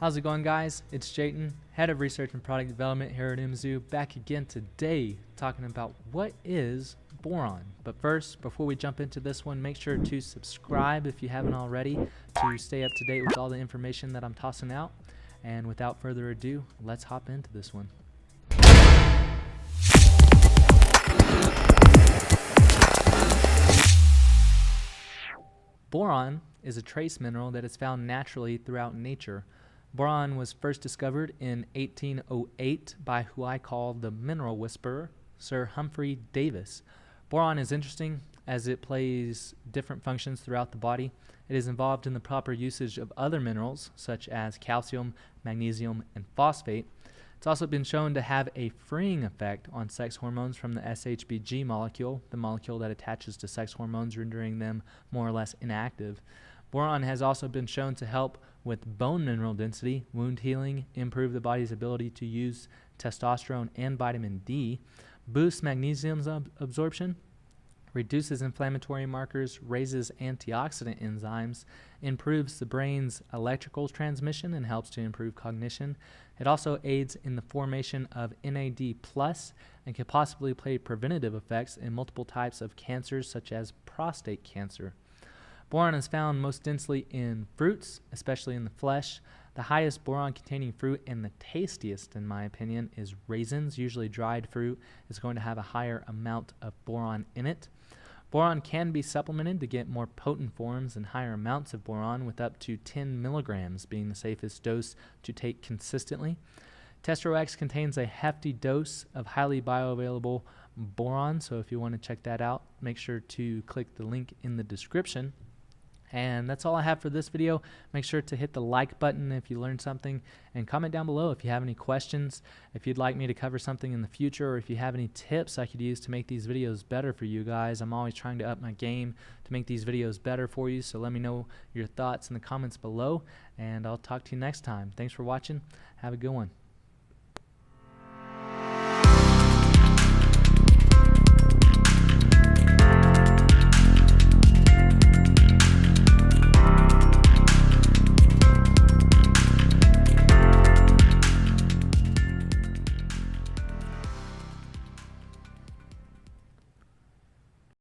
How's it going, guys? It's Jayton, Head of Research and Product Development here at UMZU, back again today talking about what is boron. But first, before we jump into this one, make sure to subscribe if you haven't already to stay up to date with all the information that I'm tossing out. And without further ado, let's hop into this one. Boron is a trace mineral that is found naturally throughout nature. Boron was first discovered in 1808 by who I call the mineral whisperer, Sir Humphry Davis. Boron is interesting as it plays different functions throughout the body. It is involved in the proper usage of other minerals such as calcium, magnesium, and phosphate. It's also been shown to have a freeing effect on sex hormones from the SHBG molecule, the molecule that attaches to sex hormones, rendering them more or less inactive. Boron has also been shown to help with bone mineral density, wound healing, improve the body's ability to use testosterone and vitamin D, boosts magnesium's absorption, reduces inflammatory markers, raises antioxidant enzymes, improves the brain's electrical transmission, and helps to improve cognition. It also aids in the formation of NAD+ and can possibly play preventative effects in multiple types of cancers such as prostate cancer. Boron is found most densely in fruits, especially in the flesh. The highest boron-containing fruit and the tastiest, in my opinion, is raisins. Usually dried fruit is going to have a higher amount of boron in it. Boron can be supplemented to get more potent forms and higher amounts of boron, with up to 10 milligrams being the safest dose to take consistently. TestoX contains a hefty dose of highly bioavailable boron, so if you want to check that out, make sure to click the link in the description. And that's all I have for this video. Make sure to hit the like button if you learned something, and comment down below if you have any questions, if you'd like me to cover something in the future, or if you have any tips I could use to make these videos better for you guys. I'm always trying to up my game to make these videos better for you, so let me know your thoughts in the comments below, and I'll talk to you next time. Thanks for watching. Have a good one.